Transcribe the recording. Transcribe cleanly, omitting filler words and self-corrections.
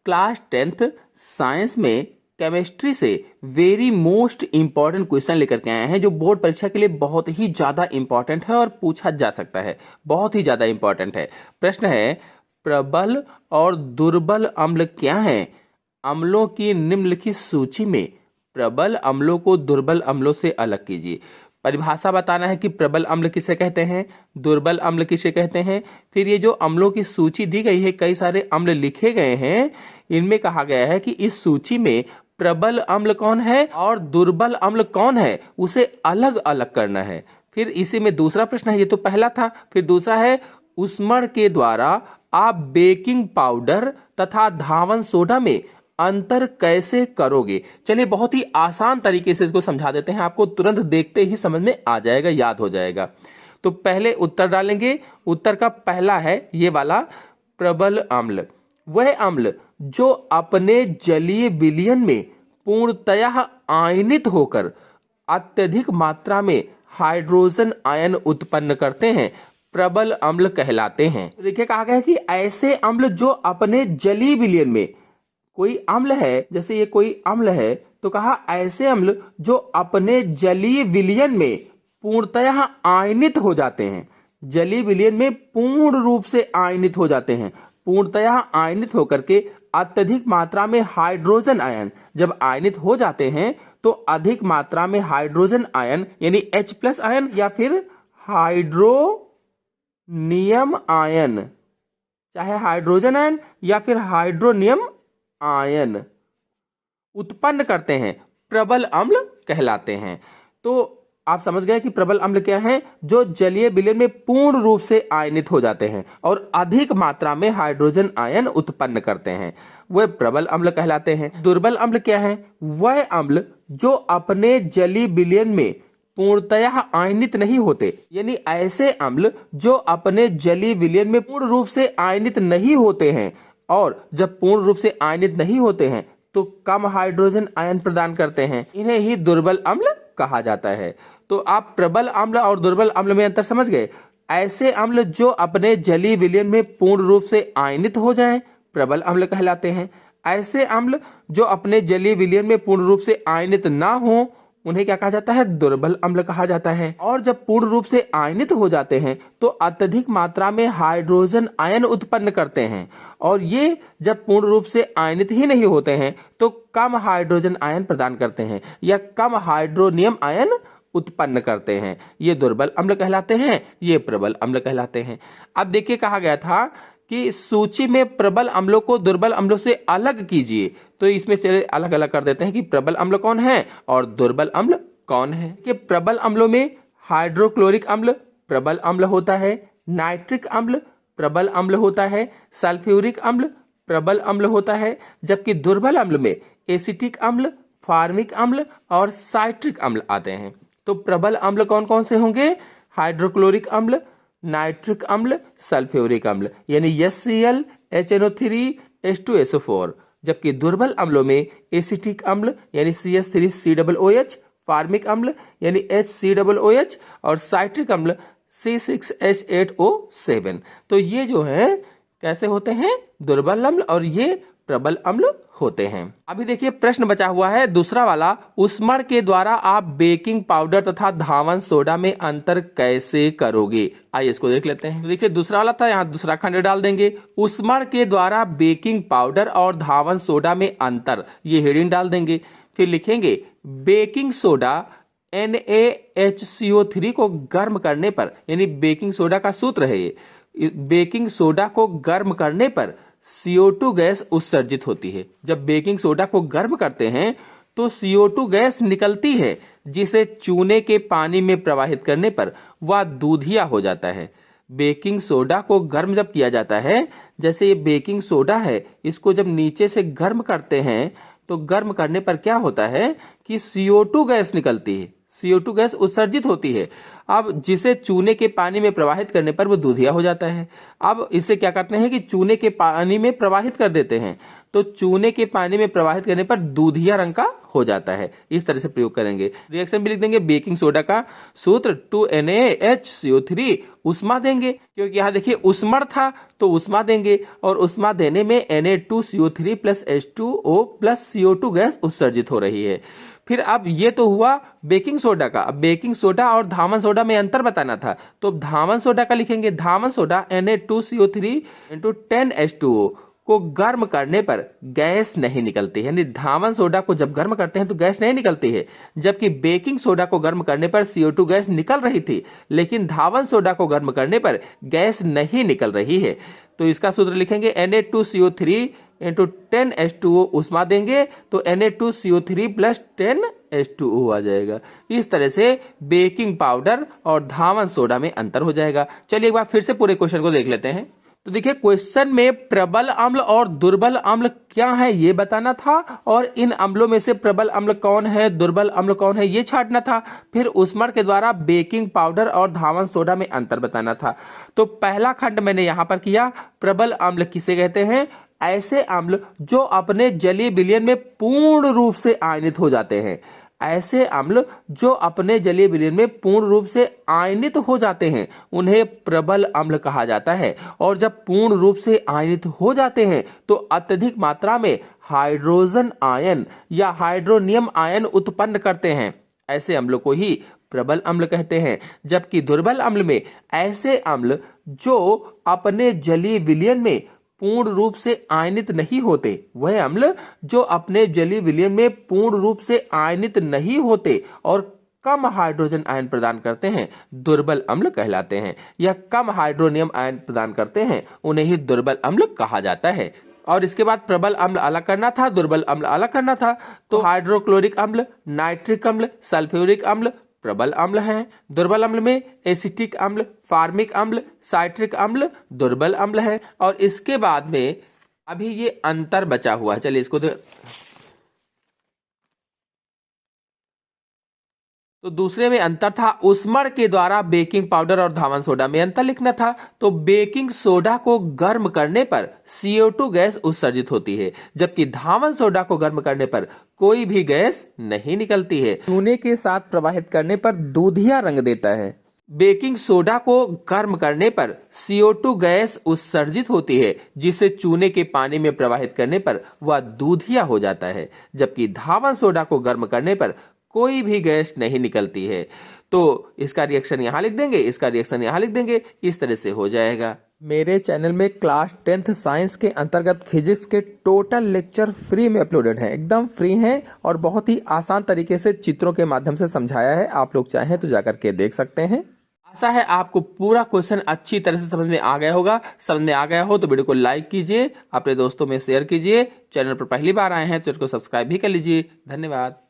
Class 10th science में chemistry से very most important question लेकर के आए हैं, जो बोर्ड परीक्षा के लिए बहुत ही ज्यादा इंपॉर्टेंट है और पूछा जा सकता है, बहुत ही ज्यादा इंपॉर्टेंट है। प्रश्न है, प्रबल और दुर्बल अम्ल क्या हैं? अम्लों की निम्नलिखित सूची में प्रबल अम्लों को दुर्बल अम्लों से अलग कीजिए। परिभाषा बताना है कि प्रबल अम्ल किसे कहते हैं, दुर्बल अम्ल किसे कहते हैं। फिर ये जो अम्लों की सूची दी गई है, कई सारे अम्ल लिखे गए हैं, इनमें कहा गया है कि इस सूची में प्रबल अम्ल कौन है और दुर्बल अम्ल कौन है, उसे अलग अलग करना है। फिर इसी में दूसरा प्रश्न है, ये तो पहला था, फिर दूसरा है, ऊष्मण के द्वारा आप बेकिंग पाउडर तथा धावन सोडा में अंतर कैसे करोगे। चलिए बहुत ही आसान तरीके से इसको समझा देते हैं, आपको तुरंत देखते ही समझ में आ जाएगा, याद हो जाएगा। तो पहले उत्तर डालेंगे। उत्तर का पहला है ये वाला, प्रबल अम्ल वह अम्ल जो अपने जलीय विलयन में पूर्णतः आयनित होकर अत्यधिक मात्रा में हाइड्रोजन आयन उत्पन्न करते हैं, प्रबल अम्ल कहलाते हैं। देखिए कहा गया है कि ऐसे अम्ल जो अपने जलीय विलयन में, कोई अम्ल है, जैसे ये कोई अम्ल है, तो कहा ऐसे अम्ल जो अपने जलीय विलयन में पूर्णतः आयनित हो जाते हैं, जलीय विलयन में पूर्ण रूप से आयनित हो जाते हैं, पूर्णतः आयनित होकर के अत्यधिक मात्रा में हाइड्रोजन आयन, जब आयनित हो जाते हैं तो अधिक मात्रा में हाइड्रोजन आयन यानी H+ आयन या फिर हाइड्रोनियम आयन, चाहे हाइड्रोजन आयन या फिर हाइड्रोनियम आयन उत्पन्न करते हैं, प्रबल अम्ल कहलाते हैं। तो आप समझ गए कि प्रबल अम्ल क्या है, जो जलीय विलयन में पूर्ण रूप से आयनित हो जाते हैं और अधिक मात्रा में हाइड्रोजन आयन उत्पन्न करते हैं, वह प्रबल अम्ल कहलाते हैं। दुर्बल अम्ल क्या है, वह अम्ल जो अपने जलीय विलयन में पूर्णतः आयनित नहीं होते, यानी ऐसे अम्ल जो अपने जलीय विलयन में पूर्ण रूप से आयनित नहीं होते हैं, और जब पूर्ण रूप से आयनित नहीं होते हैं तो कम हाइड्रोजन आयन प्रदान करते हैं, इन्हें ही दुर्बल अम्ल कहा जाता है। तो आप प्रबल अम्ल और दुर्बल अम्ल में अंतर समझ गए। ऐसे अम्ल जो अपने जलीय विलयन में पूर्ण रूप से आयनित हो जाएं, प्रबल अम्ल कहलाते हैं। ऐसे अम्ल जो अपने जलीय विलयन में पूर्ण रूप से आयनित ना हो, उन्हें क्या कहा जाता है, दुर्बल अम्ल कहा जाता है। और जब पूर्ण रूप से आयनित हो जाते हैं तो अत्यधिक मात्रा में हाइड्रोजन आयन उत्पन्न करते हैं, और ये जब पूर्ण रूप से आयनित ही नहीं होते हैं तो कम हाइड्रोजन आयन प्रदान करते हैं या कम हाइड्रोनियम आयन उत्पन्न करते हैं, ये दुर्बल अम्ल कहलाते हैं, ये प्रबल अम्ल कहलाते हैं। अब देखिए कहा गया था कि सूची में प्रबल अम्लों को दुर्बल अम्लों से अलग कीजिए, तो इसमें से अलग अलग कर देते हैं कि प्रबल अम्ल कौन है और दुर्बल अम्ल कौन है। कि प्रबल अम्लों में हाइड्रोक्लोरिक अम्ल प्रबल अम्ल होता है, नाइट्रिक अम्ल प्रबल अम्ल होता है, सल्फ्यूरिक अम्ल प्रबल अम्ल होता है, जबकि दुर्बल अम्ल में एसिटिक अम्ल, फार्मिक अम्ल और साइट्रिक अम्ल आते हैं। तो प्रबल अम्ल कौन कौन से होंगे, हाइड्रोक्लोरिक अम्ल, नाइट्रिक अम्ल, सल्फ्यूरिक अम्ल यानी HCl, HNO3, H2SO4, जबकि दुर्बल अम्लों में एसिटिक अम्ल यानी CH3COOH, फार्मिक अम्ल यानी HCOOH और साइट्रिक अम्ल C6H8O7। तो ये जो है कैसे होते हैं, दुर्बल अम्ल, और ये प्रबल अम्ल होते हैं। अभी देखिए प्रश्न बचा हुआ है दूसरा वाला, ऊष्मण के द्वारा आप बेकिंग पाउडर तथा धावन सोडा में अंतर कैसे करोगे। आइए इसको देख लेते हैं। देखिए दूसरा वाला था, यहाँ दूसरा खंड डाल देंगे, ऊष्मण के द्वारा बेकिंग पाउडर और धावन सोडा में अंतर, ये हेडिंग डाल देंगे। फिर लिखेंगे बेकिंग सोडा NaHCO3 को गर्म करने पर, यानी बेकिंग सोडा का सूत्र है ये, बेकिंग सोडा को गर्म करने पर CO2 गैस उत्सर्जित होती है। जब बेकिंग सोडा को गर्म करते हैं तो CO2 गैस निकलती है, जिसे चूने के पानी में प्रवाहित करने पर वह दूधिया हो जाता है। बेकिंग सोडा को गर्म जब किया जाता है, जैसे ये बेकिंग सोडा है, इसको जब नीचे से गर्म करते हैं तो गर्म करने पर क्या होता है कि CO2 गैस निकलती है, CO2 गैस उत्सर्जित होती है। अब जिसे चूने के पानी में प्रवाहित करने पर वो दूधिया हो जाता है। अब इसे क्या करते हैं कि चूने के पानी में प्रवाहित कर देते हैं, तो चूने के पानी में प्रवाहित करने पर दूधिया रंग का हो जाता है। इस तरह से प्रयोग करेंगे। रिएक्शन भी लिख देंगे। बेकिंग सोडा का सूत्र 2NaHCO3 उष्मा देंगे, क्योंकि यहाँ देखिए उष्मर था तो उष्मा देंगे, और उष्मा देने में Na2CO3 plus H2O plus CO2 gas उत्सर्जित हो रही है। फिर अब ये तो हुआ बेकिंग सोडा का। अब बेकिंग सोडा और धामन सोडा में अंतर बताना था, तो धामन सोडा का लिखेंगे। धामन सोडा Na2CO3 × 10H2O को गर्म करने पर गैस नहीं निकलती है, यानी धामन सोडा को जब गर्म करते हैं तो गैस नहीं निकलती है, जबकि बेकिंग सोडा को गर्म करने पर CO2 गैस निकल रही थी, लेकिन धामन सोडा को गर्म करने पर गैस नहीं निकल रही है। तो इसका सूत्र लिखेंगे Na2CO3 × 10H2O उष्मा देंगे तो Na2CO3 प्लस 10H2O आ जाएगा। इस तरह से बेकिंग पाउडर और धामन सोडा में अंतर हो जाएगा। चलिए एक बार फिर से पूरे क्वेश्चन को देख लेते हैं। तो देखिए क्वेश्चन में प्रबल अम्ल और दुर्बल अम्ल क्या है ये बताना था, और इन अम्लों में से प्रबल अम्ल कौन है, दुर्बल अम्ल कौन है ये छांटना था। फिर ऊष्मर के द्वारा बेकिंग पाउडर और धामन सोडा में अंतर बताना था। तो पहला खंड मैंने यहां पर किया। प्रबल अम्ल किसे कहते हैं? ऐसे अम्ल जो अपने जलीय विलयन में पूर्ण रूप से आयनित हो जाते हैं। ऐसे अम्ल जो अपने जलीय विलयन में पूर्ण रूप से आयनित हो जाते हैं उन्हें प्रबल अम्ल कहा जाता है। और जब पूर्ण रूप से आयनित हो जाते हैं तो अत्यधिक मात्रा में हाइड्रोजन आयन या हाइड्रोनियम आयन उत्पन्न करते हैं। ऐसे अम्लों को ही प्रबल अम्ल कहते हैं। जबकि दुर्बल अम्ल में ऐसे अम्ल जो अपने जलीय विलयन में पूर्ण रूप से आयनित नहीं होते, वह अम्ल जो अपने जलीय विलयन में पूर्ण रूप से आयनित नहीं होते और कम हाइड्रोजन आयन प्रदान करते हैं, दुर्बल अम्ल कहलाते हैं। या कम हाइड्रोनियम आयन प्रदान करते हैं, उन्हें ही दुर्बल अम्ल कहा जाता है। और इसके बाद प्रबल अम्ल अलग करना था, दुर्बल अम्ल अलग करना था। तो हाइड्रोक्लोरिक अम्ल, नाइट्रिक अम्ल, सल्फ्यूरिक अम्ल प्रबल अम्ल हैं। दुर्बल अम्ल में एसिटिक अम्ल, फार्मिक अम्ल, साइट्रिक अम्ल दुर्बल अम्ल हैं। और इसके बाद में अभी ये अंतर बचा हुआ है, चलिए इसको तो दूसरे में अंतर था ऊष्मर के द्वारा बेकिंग पाउडर और धामन सोडा में अंतर लिखना था। तो बेकिंग सोडा को गर्म करने पर CO2 गैस उत्सर्जित होती है, जबकि धामन सोडा को गर्म करने पर कोई भी गैस नहीं निकलती है। चूने के साथ प्रवाहित करने पर दूधिया रंग देता है। बेकिंग सोडा को गर्म करने पर CO2 गैस उत्सर्जित होती है, जिसे चूने के पानी में प्रवाहित करने पर वह दूधिया हो जाता है, जबकि धामन सोडा को गर्म करने पर कोई भी गैस नहीं निकलती है। तो इसका रिएक्शन यहां लिख देंगे, इसका रिएक्शन यहां लिख देंगे, इस तरह से हो जाएगा। मेरे चैनल में क्लास 10th साइंस के अंतर्गत फिजिक्स के टोटल लेक्चर फ्री में अपलोडेड हैं, एकदम फ्री हैं और बहुत ही आसान तरीके से चित्रों के माध्यम से समझाया है। आप लोग चाहें तो जाकर के देख सकते हैं। आशा है आपको पूरा क्वेश्चन अच्छी तरह से समझ में आ गया होगा। समझ में आ गया हो तो वीडियो को लाइक कीजिए, अपने दोस्तों में शेयर कीजिए। चैनल पर पहली बार आए हैं तो इसको सब्सक्राइब भी कर लीजिए। धन्यवाद।